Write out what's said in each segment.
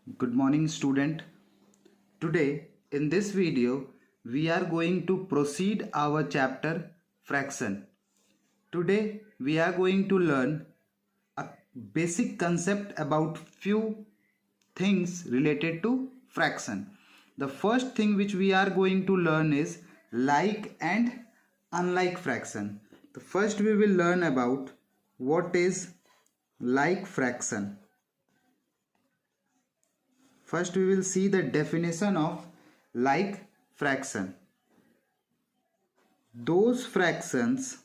Good morning, student. Today in this video we are going to proceed our chapter fraction. Today we are going to learn a basic concept about few things related to fraction. The first thing which we are going to learn is like and unlike fraction. The first we will learn about what is like fraction. First we will see the definition of like fraction. Those fractions,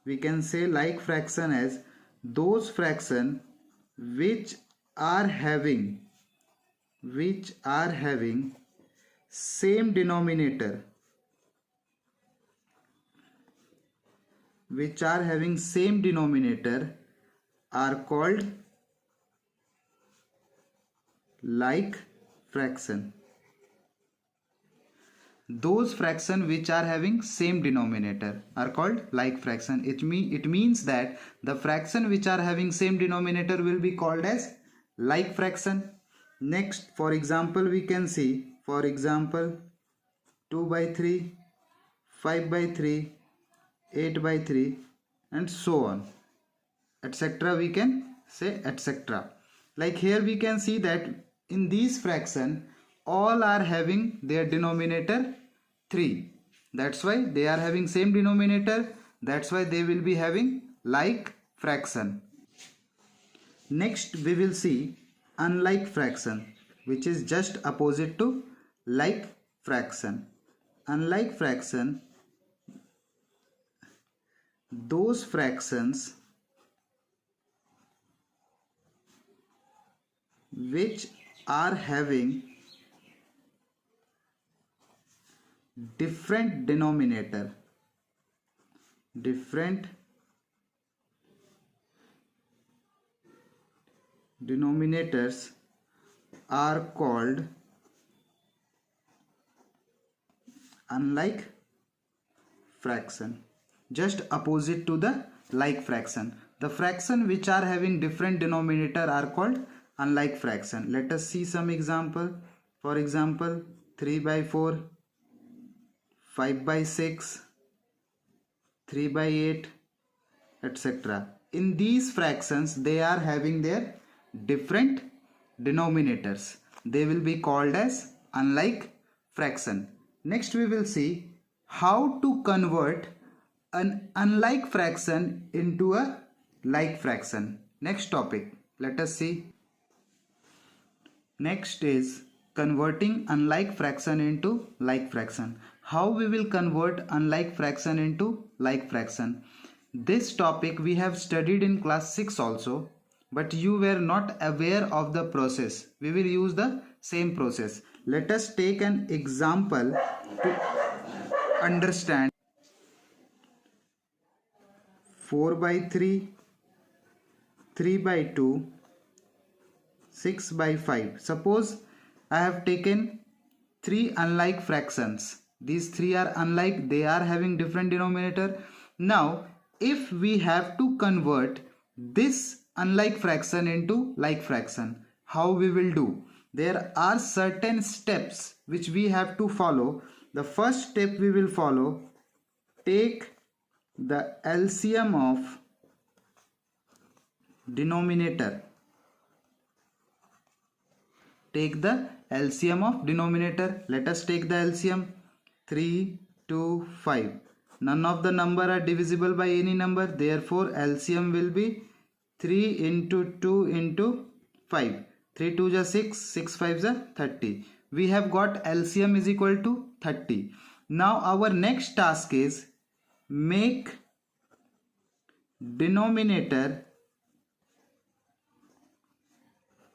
we can say like fraction as those fraction which are having same denominator, are called like fraction. Those fraction which are having same denominator are called like fraction. It means that the fraction which are having same denominator will be called as like fraction. Next, for example, we can see, for example, 2 by 3, 5 by 3, 8 by 3 and so on, etc. We can say etc. Like here we can see that in these fraction all are having their denominator 3. That's why they are having same denominator. That's why they will be having like fraction. Next we will see unlike fraction, which is just opposite to like fraction. Unlike fraction, those fractions which are having different denominators are called unlike fraction, just opposite to the like fraction. The fraction which are having different denominator are called unlike fraction. Let us see some example. For example, 3 by 4, 5 by 6, 3 by 8, etc. In these fractions they are having their different denominators. They will be called as unlike fraction. Next we will see how to convert an unlike fraction into a like fraction. Next topic, let us see. Next is converting unlike fraction into like fraction. How we will convert unlike fraction into like fraction? This topic we have studied in class 6 also, but you were not aware of the process. We will use the same process. Let us take an example to understand. 4 by 3, 3 by 2, 6 by 5. Suppose I have taken 3 unlike fractions. These 3 are unlike, they are having different denominator. Now if we have to convert this unlike fraction into like fraction, how we will do? There are certain steps which we have to follow. The first step we will follow, take the LCM of denominator. Take the LCM of denominator. Let us take the LCM. 3, 2, 5. None of the number are divisible by any number. Therefore, LCM will be 3 into 2 into 5. 3 2 is 6, 6 5 is 30. We have got LCM is equal to 30. Now our next task is make denominator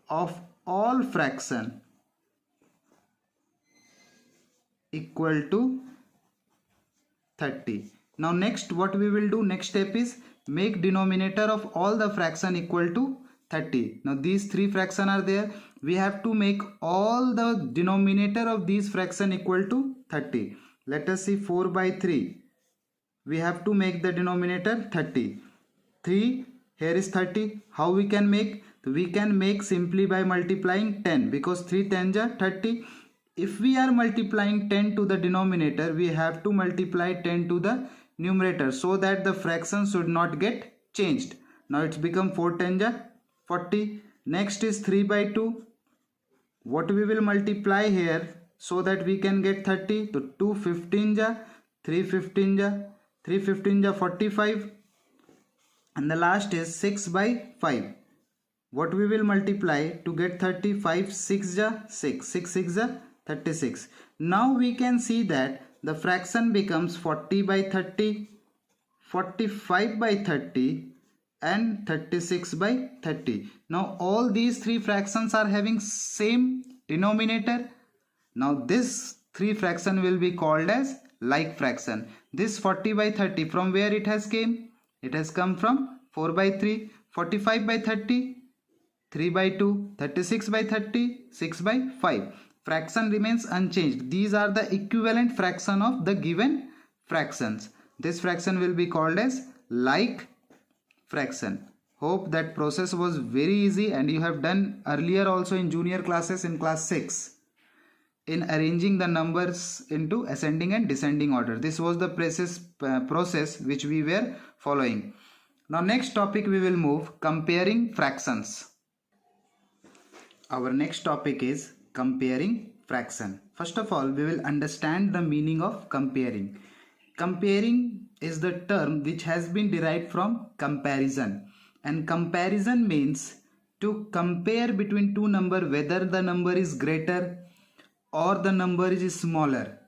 of all fraction equal to 30. Now next what we will do, next step is make denominator of all the fraction equal to 30. Now these 3 fraction are there. We have to make all the denominator of these fraction equal to 30. Let us see 4 by 3. We have to make the denominator 30. 3 here is 30. How we can make? So we can make simply by multiplying 10, because 3 10s are 30. If we are multiplying 10 to the denominator, we have to multiply 10 to the numerator, so that the fraction should not get changed. Now it's become 4 10s are 40. Next is 3 by 2. What we will multiply here so that we can get 30? So 2 15s are 3 15s are 3 15s are 45. And the last is 6 by 5. What we will multiply to get 35? 6 ja 6, 6 6 ja 36. Now we can see that the fraction becomes 40 by 30, 45 by 30 and 36 by 30. Now all these three fractions are having same denominator. Now this three fraction will be called as like fraction. This 40 by 30, from where it has came? It has come from 4 by 3, 45 by 30, 3 by 2, 36 by 30, 6 by 5. Fraction remains unchanged. These are the equivalent fraction of the given fractions. This fraction will be called as like fraction. Hope that process was very easy and you have done earlier also in junior classes in class 6 in arranging the numbers into ascending and descending order. This was the process which we were following. Now next topic we will move, comparing fractions. Our next topic is comparing fraction. First of all, we will understand the meaning of comparing. Comparing is the term which has been derived from comparison, and comparison means to compare between two numbers whether the number is greater or the number is smaller.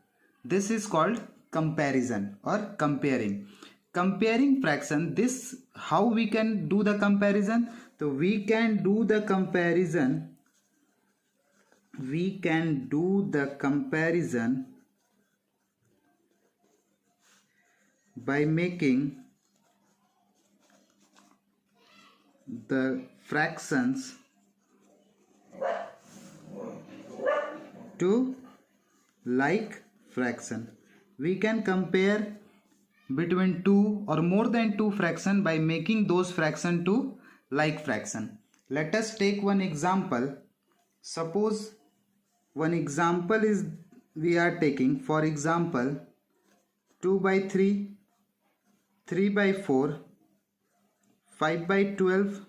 This is called comparison or comparing. Comparing fraction, this how we can do the comparison? So we can do the comparison by making the fractions to like fraction. We can compare between two or more than two fraction by making those fraction to like fraction. Let us take one example. Suppose one example is we are taking, for example, 2 by 3, 3 by 4, 5 by 12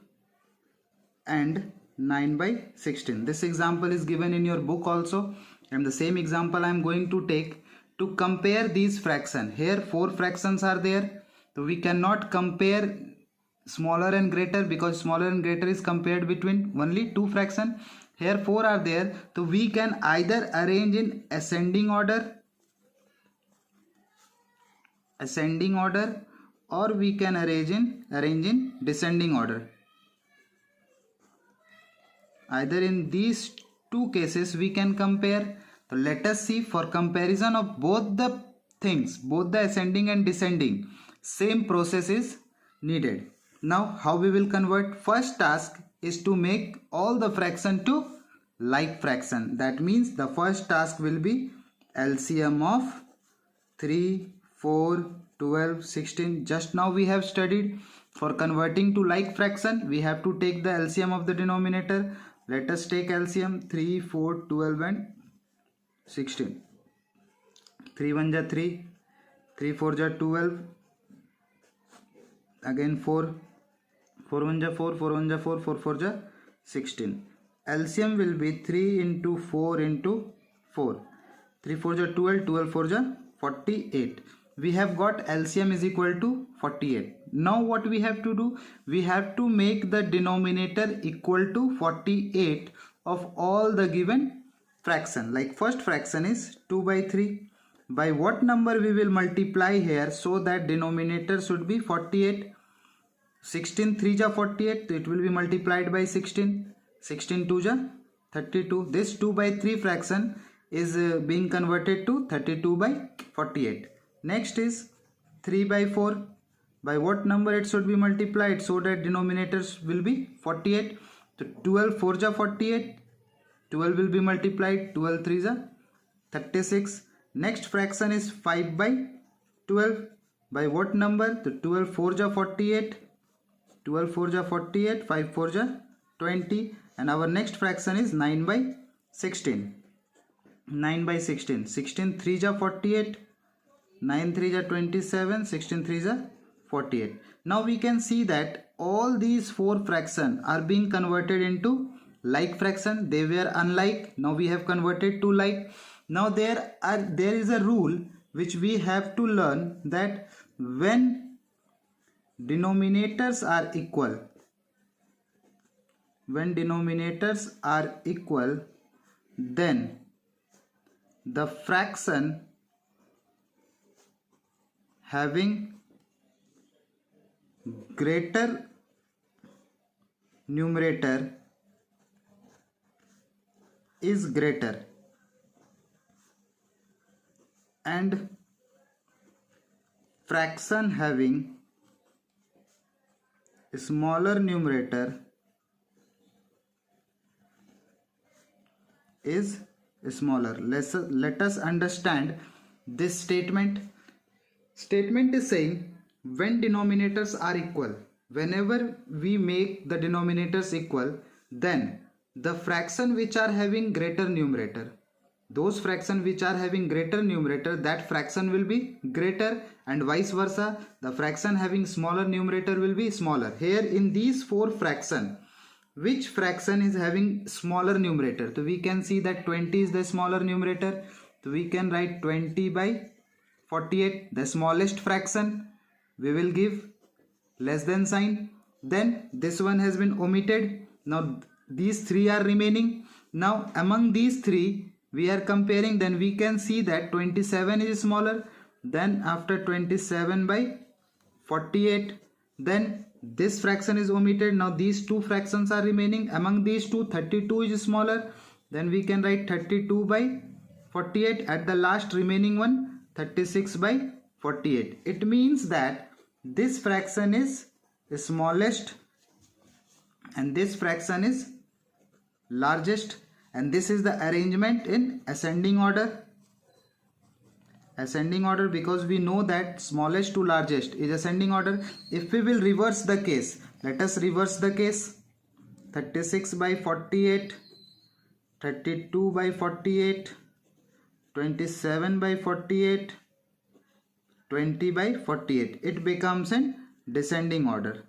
and 9 by 16. This example is given in your book also, and the same example I am going to take to compare these fractions. Here 4 fractions are there, so we cannot compare smaller and greater because smaller and greater is compared between only 2 fractions. Here 4 are there, so we can either arrange in ascending order or we can arrange in descending order. Either in these two cases we can compare. So let us see, for comparison of both the things, both the ascending and descending, same process is needed. Now how we will convert? First task is to make all the fraction to like fraction. That means the first task will be LCM of 3, 4, 12, 16. Just now we have studied, for converting to like fraction we have to take the LCM of the denominator. Let us take LCM 3, 4, 12 and 16. 3 1 ja 3, 3 4 ja 12, again 4, 4 1 ja 4, 4 1 ja 4, 4 4 ja 16. LCM will be 3 into 4 into 4. 3 4 ja 12, 12 4 ja 48. We have got LCM is equal to 48. Now what we have to do? We have to make the denominator equal to 48 of all the given fraction. Like first fraction is 2 by 3. By what number we will multiply here so that denominator should be 48? 16 3 ja 48, it will be multiplied by 16. 16 2 ja 32. This 2 by 3 fraction is being converted to 32 by 48. Next is 3 by 4. By what number it should be multiplied so that denominators will be 48? So 12 4 ja 48. 12 will be multiplied. 12 3 ja 36. Next fraction is 5 by 12. By what number? So 12 4 ja 48. 12 4 ja 48, 5 4 ja 20, and our next fraction is 9 by 16. 9 by 16, 16 3 ja 48, 9 3 ja 27, 16 3 ja 48. Now we can see that all these four fractions are being converted into like fraction. They were unlike, now we have converted to like. Now there is a rule which we have to learn, that when denominators are equal, then the fraction having greater numerator is greater, and fraction having smaller numerator is smaller. Let us understand this statement. Statement is saying when denominators are equal, whenever we make the denominators equal, then the fraction which are having greater numerator, those fractions which are having greater numerator, that fraction will be greater, and vice versa, the fraction having smaller numerator will be smaller. Here in these four fractions, which fraction is having smaller numerator? So we can see that 20 is the smaller numerator, so we can write 20 by 48, the smallest fraction. We will give less than sign. Then this one has been omitted. Now these three are remaining. Now among these three we are comparing, then we can see that 27 is smaller. Then after 27 by 48, then this fraction is omitted. Now these two fractions are remaining. Among these two, 32 is smaller. Then we can write 32 by 48. At the last remaining one, 36 by 48. It means that this fraction is smallest and this fraction is largest, and this is the arrangement in ascending order. Ascending order, because we know that smallest to largest is ascending order. If we will reverse the case, let us reverse the case. 36 by 48, 32 by 48, 27 by 48, 20 by 48. It becomes in descending order.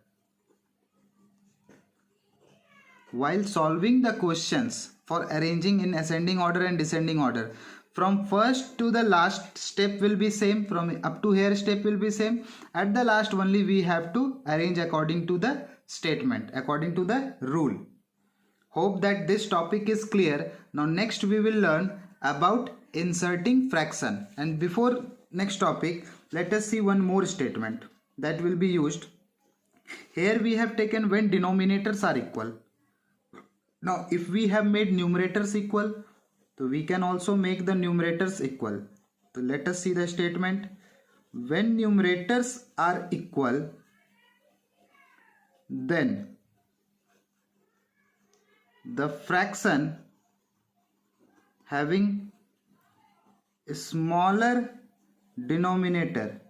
While solving the questions for arranging in ascending order and descending order, from first to the last step will be same, from up to here step will be same. At the last only we have to arrange according to the statement, according to the rule. Hope that this topic is clear. Now next we will learn about inserting fraction, and before next topic let us see one more statement that will be used. Here we have taken when denominators are equal. Now if we have made numerators equal, so we can also make the numerators equal. So let us see the statement. When numerators are equal, then the fraction having a smaller denominator,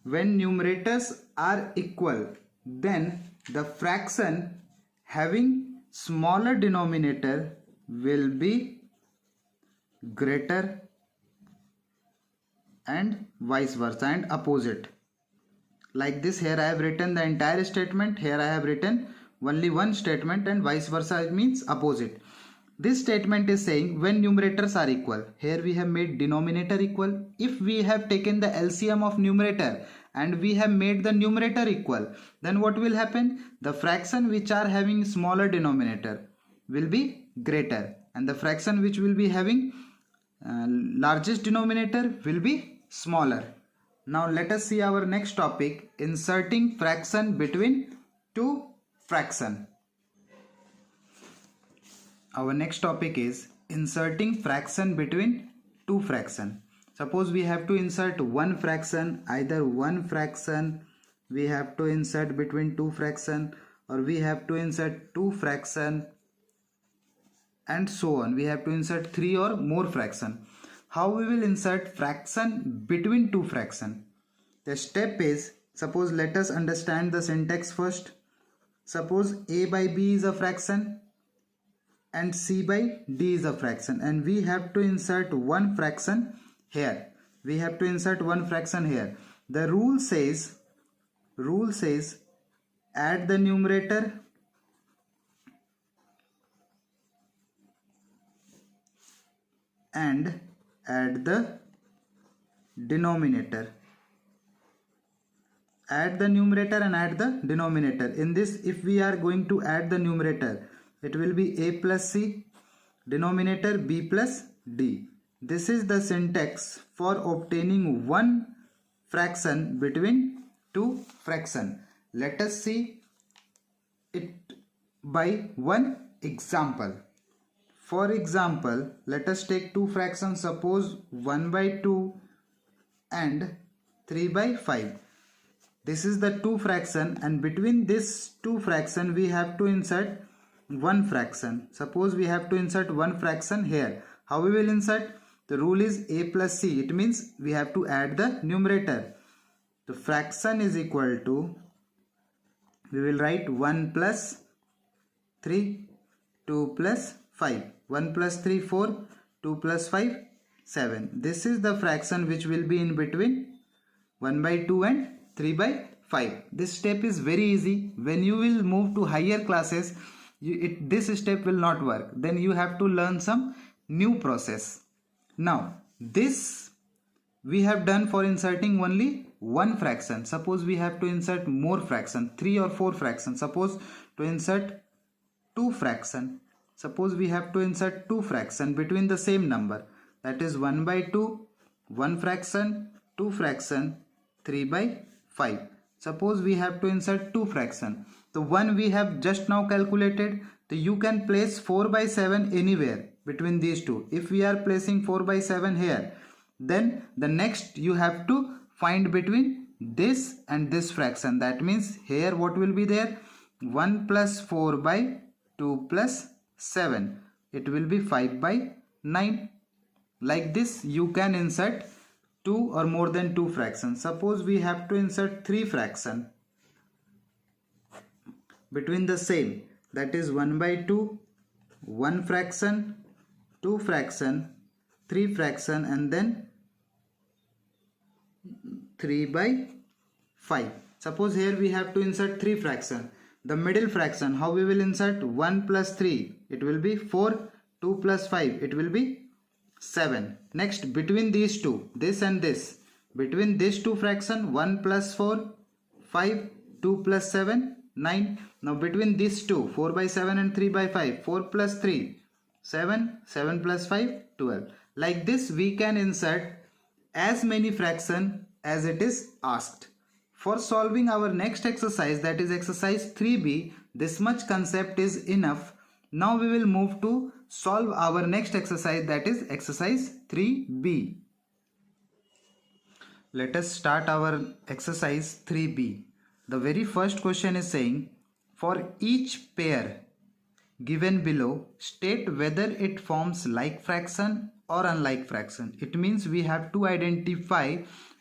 when numerators are equal, then the fraction having smaller denominator will be greater, and vice versa, and opposite. Like this, here I have written the entire statement, here I have written only one statement, and vice versa, it means opposite. This statement is saying when numerators are equal. Here we have made denominator equal. If we have taken the LCM of numerator and we have made the numerator equal, then what will happen? The fraction which are having smaller denominator will be greater, and the fraction which will be having largest denominator will be smaller. Now let us see our next topic, inserting fraction between two fractions. Our next topic is inserting fraction between two fractions. Suppose we have to insert one fraction, either one fraction we have to insert between two fractions, or we have to insert two fractions, and so on. We have to insert three or more fractions. How we will insert fraction between two fractions? The step is, Suppose let us understand the syntax first. Suppose a by b is a fraction and c by d is a fraction, and we have to insert one fraction here. We have to insert one fraction here. The rule says add the numerator and add the denominator. Add the numerator and add the denominator. In this, if we are going to add the numerator, it will be a plus c, denominator b plus d. This is the syntax for obtaining one fraction between two fractions. Let us see it by one example. For example, let us take two fractions, suppose 1 by 2 and 3 by 5. This is the two fraction, and between this two fraction we have to insert one fraction. Suppose we have to insert one fraction here. How we will insert? The rule is a plus c. It means we have to add the numerator. The fraction is equal to, we will write 1 plus 3, 2 plus 5. 1 plus 3, 4, 2 plus 5, 7. This is the fraction which will be in between 1 by 2 and 3 by 5. This step is very easy. When you will move to higher classes, this step will not work. Then you have to learn some new process. Now, this we have done for inserting only one fraction. Suppose we have to insert more fraction, 3 or 4 fractions. Suppose to insert two fraction. Suppose we have to insert two fraction between the same number. That is 1 by 2, 1 fraction, 2 fraction, 3 by 5. Suppose we have to insert two fraction. The one we have just now calculated, so you can place 4 by 7 anywhere between these two. If we are placing 4 by 7 here, then the next you have to find between this and this fraction. That means here what will be there? 1 plus 4 by 2 plus 7. It will be 5 by 9. Like this you can insert two or more than two fractions. Suppose we have to insert three fraction between the same. That is 1 by 2, 1 fraction, 2 fraction, 3 fraction, and then 3 by 5. Suppose here we have to insert 3 fraction. The middle fraction, how we will insert? 1 plus 3, it will be 4, 2 plus 5, it will be 7. Next, between these two, this and this, between these two fraction, 1 plus 4, 5, 2 plus 7, 9. Now between these two, 4 by 7 and 3 by 5, 4 plus 3, 7, 7 plus 5, 12. Like this we can insert as many fraction as it is asked. For solving our next exercise, that is exercise 3b, this much concept is enough. Now we will move to solve our next exercise, that is exercise 3b. Let us start our exercise 3b. The very first question is saying, for each pair given below, state whether it forms like fraction or unlike fraction. It means we have to identify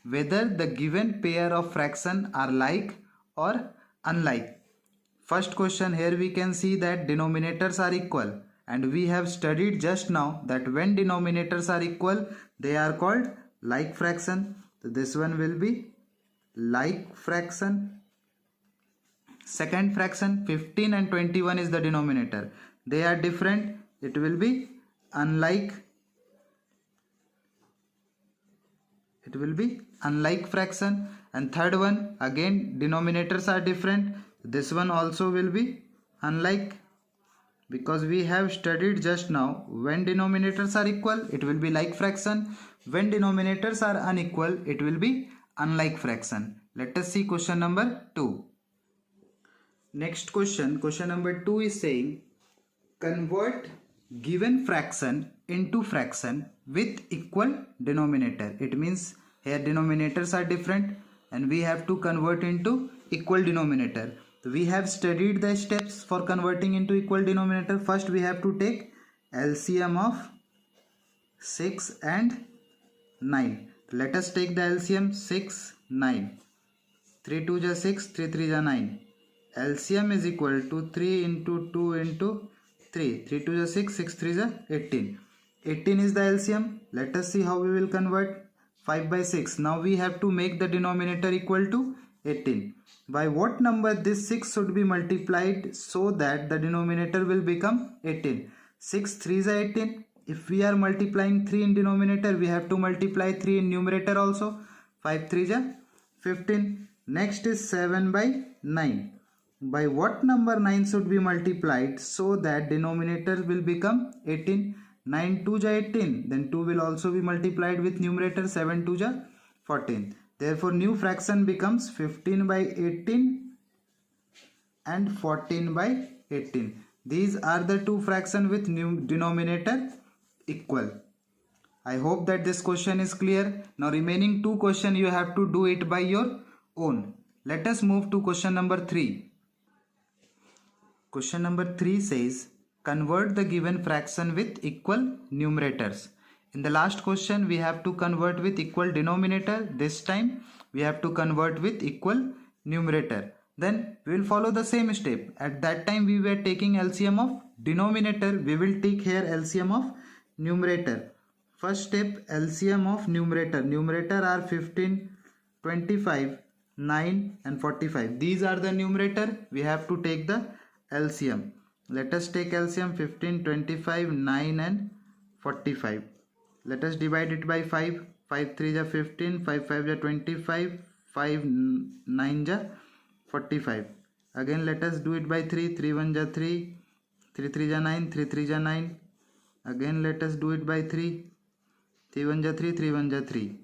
whether the given pair of fraction are like or unlike. First question, here we can see that denominators are equal, and we have studied just now that when denominators are equal, they are called like fraction. So this one will be like fraction. Second fraction, 15 and 21 is the denominator. They are different. It will be unlike. It will be unlike fraction. And third one, again denominators are different. This one also will be unlike, because we have studied just now when denominators are equal, it will be like fraction. When denominators are unequal, it will be unlike fraction. Let us see question number 2. Next question, question number 2 is saying, convert given fraction into fraction with equal denominator. It means here denominators are different and we have to convert into equal denominator. So we have studied the steps for converting into equal denominator. First we have to take LCM of 6 and 9. Let us take the LCM 6, 9. 3 2 ja 6, 3 3 ja 9. LCM is equal to 3 into 2 into 3. 3 2 ja 6, 6 3 ja 18. 18 is the LCM. Let us see how we will convert 5 by 6. Now we have to make the denominator equal to 18. By what number this 6 should be multiplied so that the denominator will become 18? 6 3 is 18. If we are multiplying 3 in denominator, we have to multiply 3 in numerator also. 5 3 is 15. Next is 7 by 9. By what number 9 should be multiplied so that denominator will become 18? 9 2 is 18. Then 2 will also be multiplied with numerator. 7 2 is 14. Therefore, new fraction becomes 15 by 18 and 14 by 18. These are the two fractions with new denominator equal. I hope that this question is clear. Now remaining two questions you have to do it by your own. Let us move to question number 3. Question number 3 says, convert the given fraction with equal numerators. In the last question, we have to convert with equal denominator. This time, we have to convert with equal numerator. Then, we will follow the same step. At that time, we were taking LCM of denominator. We will take here LCM of numerator. First step, LCM of numerator. Numerator are 15, 25, 9 and 45. These are the numerator. We have to take the LCM. Let us take LCM 15, 25, 9 and 45. Let us divide it by 5. 5 3 is 15, 5 5 is 25, 5 9 is 45. Again let us do it by 3. 3 1 is 3, 3 3 is 9, 3 3 is 9. Again let us do it by 3. 3 1 is 3, 3 1 is 3.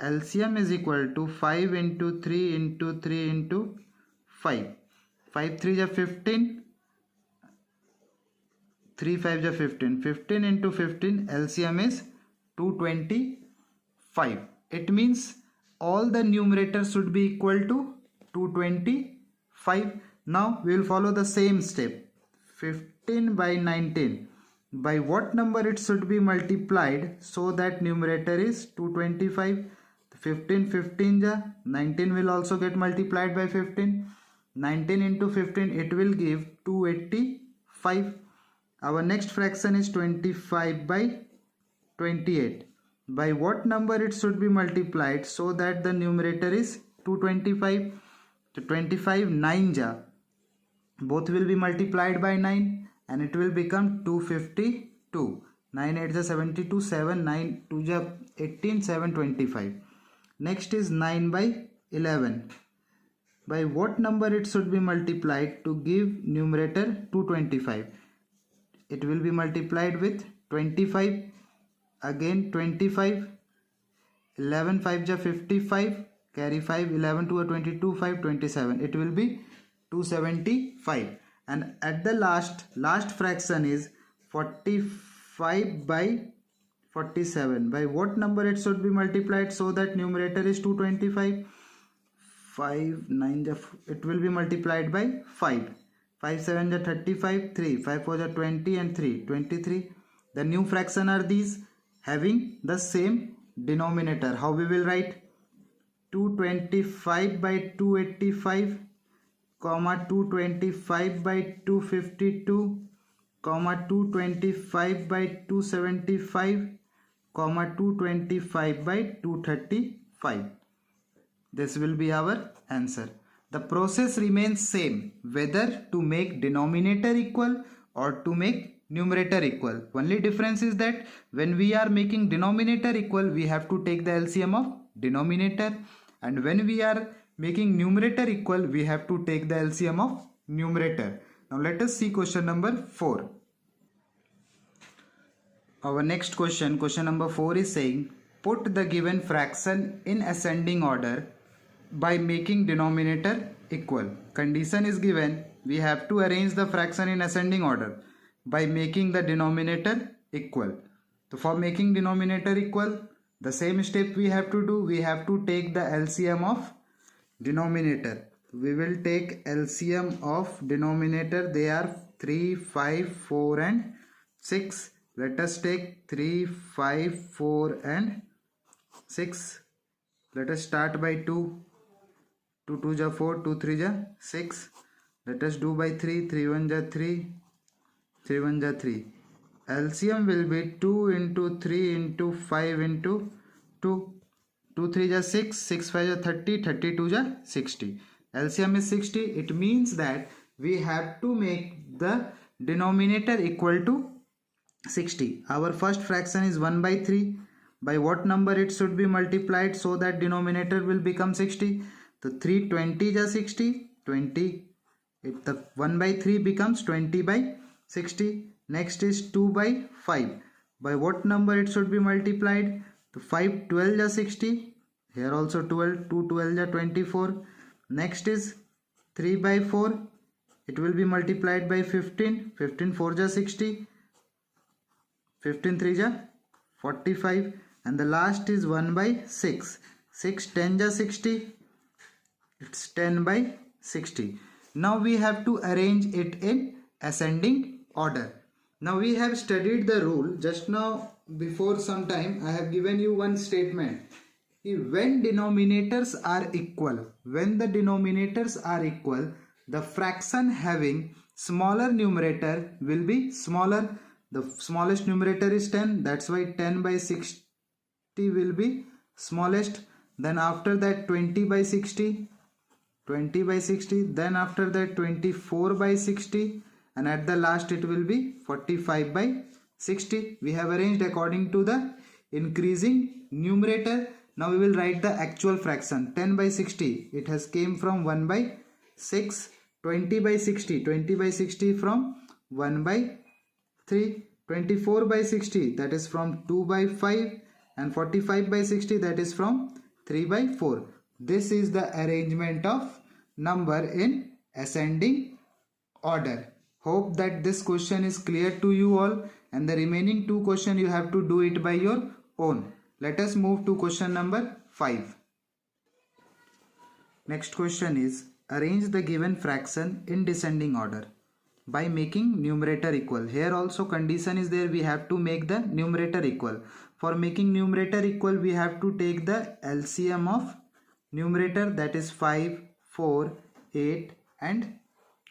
LCM is equal to 5 into 3 into 3 into 5. 5 3 is 15. 3 5 is 15. 15 into 15, LCM is 225. It means all the numerators should be equal to 225. Now we will follow the same step. 15 by 19. By what number it should be multiplied so that numerator is 225? 15 15 ja 19 will also get multiplied by 15. 19 into 15, it will give 285. Our next fraction is 25 by 28. By what number it should be multiplied so that the numerator is 225? So 25 9 ja. Both will be multiplied by 9 and it will become 252. 9 8 is 72, 7 9 2 is 18, 7 25. Next is 9 by 11. By what number it should be multiplied to give numerator 225? It will be multiplied with 25. Again 25. 11 5 is 55. Carry 5. 11 2 is 22. 5 27. It will be 275. And at the last fraction is 45 by 47. By what number it should be multiplied so that numerator is 225? 5 9 it will be multiplied by 5. 5 7 is 35. 3 5 4 is 20 and 3 23. The new fraction are these having the same denominator. How we will write? 225 by 285, comma 225 by 252, comma 225 by 275, comma 225 by 235. This will be our answer. The process remains same whether to make denominator equal or to make numerator equal. Only difference is that when we are making denominator equal, we have to take the LCM of denominator, and when we are making numerator equal, we have to take the LCM of numerator. Now let us see question number 4. Our next question number 4 is saying, put the given fraction in ascending order by making denominator equal. Condition is given, we have to arrange the fraction in ascending order by making the denominator equal. So for making denominator equal, the same step we have to do. We have to take the LCM of denominator. We will take LCM of denominator. They are 3, 5, 4 and 6. Let us take 3, 5, 4 and 6. Let us start by 2. 2 2 ja 4, 2 3 ja 6. Let us do by 3. 3 1 ja 3, 3 1 ja 3. LCM will be 2 into 3 into 5 into 2. 2 3 ja 6, 6 5 ja 30, 32 ja 60. LCM is 60. It means that we have to make the denominator equal to 60. Our first fraction is 1 by 3. By what number it should be multiplied so that denominator will become 60? So 3 20 ja 60, 20. The 1 by 3 becomes 20 by 60. Next is 2 by 5. By what number it should be multiplied? So 5 12 ja 60. Here also 12. 2 12 ja 24. Next is 3 by 4. It will be multiplied by 15. 15 4 ja 60. 15 3 ja 45. And the last is 1 by 6. 6 10 ja 60. It's 10 by 60. Now we have to arrange it in ascending order. Now we have studied the rule. Just now, before some time, I have given you one statement. When denominators are equal, when the denominators are equal, the fraction having smaller numerator will be smaller. The smallest numerator is 10. That's why 10 by 60 will be smallest. Then after that 20 by 60, 20 by 60. Then after that 24 by 60. And at the last it will be 45 by 60. We have arranged according to the increasing numerator. Now we will write the actual fraction. 10 by 60. It has came from 1 by 6. 20 by 60. 20 by 60 from 1 by 3. 24 by 60. That is from 2 by 5. And 45 by 60. That is from 3 by 4. This is the arrangement of number in ascending order. Hope that this question is clear to you all, and the remaining two questions you have to do it by your own. Let us move to question number 5. Next question is arrange the given fraction in descending order by making numerator equal. Here also condition is there, we have to make the numerator equal. For making numerator equal, we have to take the LCM of numerator, that is 5, 4, 8 and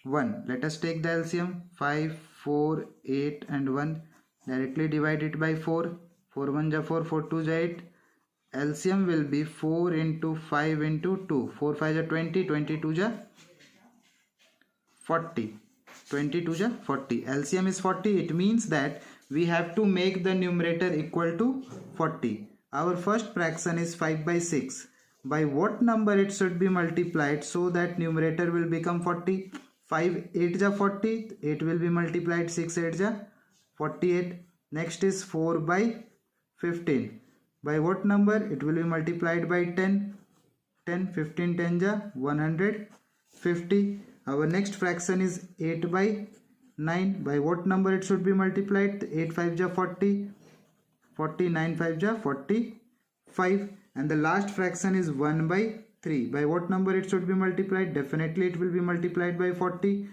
1. Let us take the LCM. 5, 4, 8 and 1. Directly divide it by 4. 4 1 ja 4, 4 2 ja 8. LCM will be 4 into 5 into 2. 4 5 ja 20, 22 ja 40. 22 ja 40. LCM is 40. It means that we have to make the numerator equal to 40. Our first fraction is 5 by 6. By what number it should be multiplied so that numerator will become 40? 5 8 ja 40. 8 will be multiplied. 6 8 ja 48. Next is 4 by 15. By what number it will be multiplied? By 10. 10 15 10 ja 150. Our next fraction is 8 by 9. By what number it should be multiplied? 8 5 ja 40. 40 9 5 ja 45. And the last fraction is 1 by 3. By what number it should be multiplied? Definitely it will be multiplied by 40.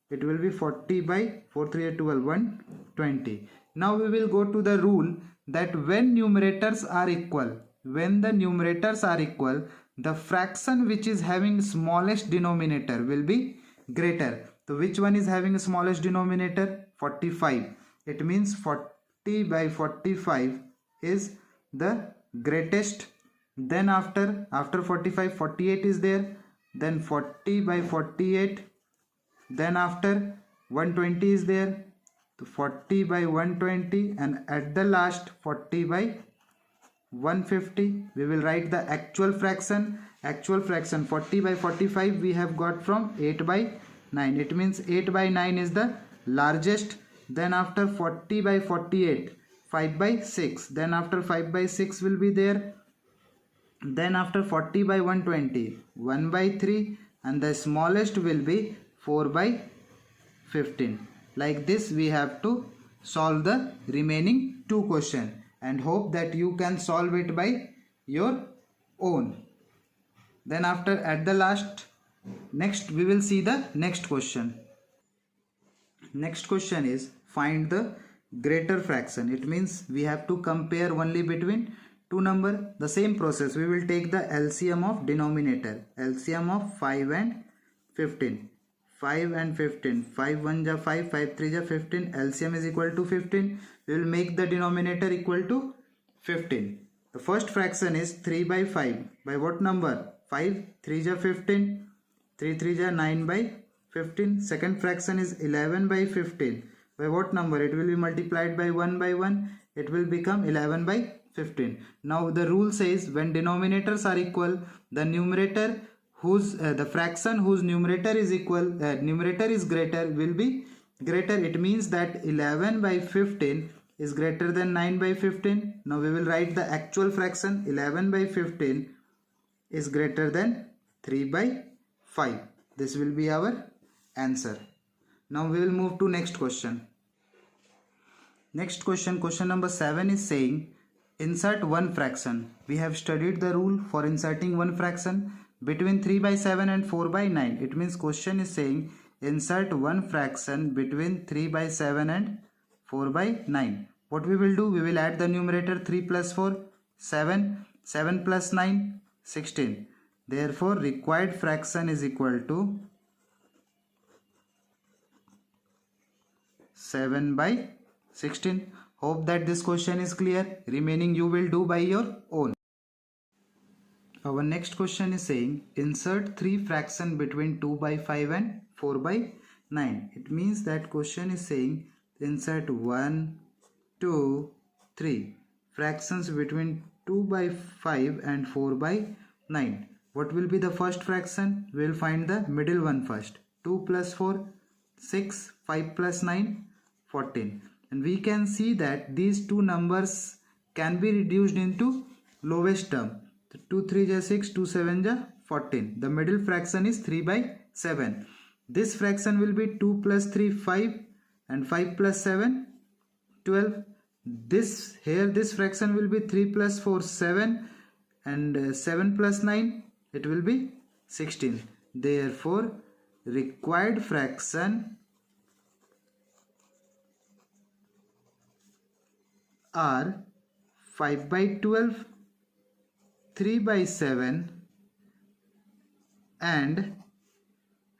It will be 40 by 4 3 12 120. Now we will go to the rule that when numerators are equal, when the numerators are equal, the fraction which is having smallest denominator will be greater. So which one is having smallest denominator? 45. It means 40 by 45 is the greatest. Then after 45 48 is there. Then 40 by 48. Then after 120 is there. So 40 by 120, and at the last 40 by 150. We will write the actual fraction. Actual fraction 40 by 45 we have got from 8 by 9. It means 8 by 9 is the largest. Then after 40 by 48, 5 by 6. Then after 5 by 6 will be there. Then after 40 by 120, 1 by 3, and the smallest will be 4 by 15. Like this we have to solve the remaining two questions, and hope that you can solve it by your own. Then after at the last, next we will see the next question. Next question is find the greater fraction. It means we have to compare only between two number, the same process. We will take the LCM of denominator. LCM of 5 and 15. 5 and 15. 5 1 ja 5, 5 3 ja 15. LCM is equal to 15. We will make the denominator equal to 15. The first fraction is 3 by 5. By what number? 5 3 ja 15. 3 3 ja 9 by 15. Second fraction is 11 by 15. By what number? It will be multiplied by 1 by 1. It will become 11 by 15. Now the rule says when denominators are equal, the numerator the fraction whose numerator is equal, numerator is greater will be greater. It means that 11 by 15 is greater than 9 by 15. Now we will write the actual fraction. 11 by 15 is greater than 3 by 5. This will be our answer. Now we will move to next question. Next question, question number 7 is saying insert one fraction. We have studied the rule for inserting one fraction between 3 by 7 and 4 by 9. It means question is saying insert one fraction between 3 by 7 and 4 by 9. What we will do? We will add the numerator 3 plus 4, 7, 7 plus 9, 16. Therefore, required fraction is equal to 7 by 16. Hope that this question is clear. Remaining you will do by your own. Our next question is saying insert 3 fraction between 2 by 5 and 4 by 9. It means that question is saying insert 1, 2, 3 fractions between 2 by 5 and 4 by 9. What will be the first fraction? We will find the middle one first. 2 plus 4, 6, 5 plus 9, 14. And we can see that these two numbers can be reduced into lowest term. 2 3 ja 6, 2 7 ja 14. The middle fraction is 3 by 7. This fraction will be 2 plus 3 5 and 5 plus 7 12. This fraction will be 3 plus 4 7 and 7 plus 9 it will be 16. Therefore required fraction are 5 by 12, 3 by 7 and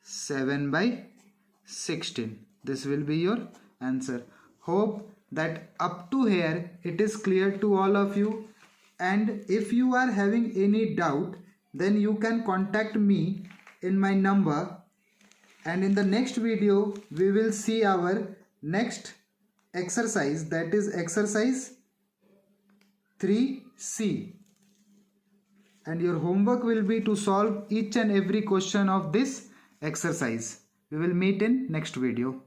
7 by 16. This will be your answer. Hope that up to here it is clear to all of you, and if you are having any doubt then you can contact me in my number, and in the next video we will see our next exercise, that is exercise 3C, and your homework will be to solve each and every question of this exercise. We will meet in next video.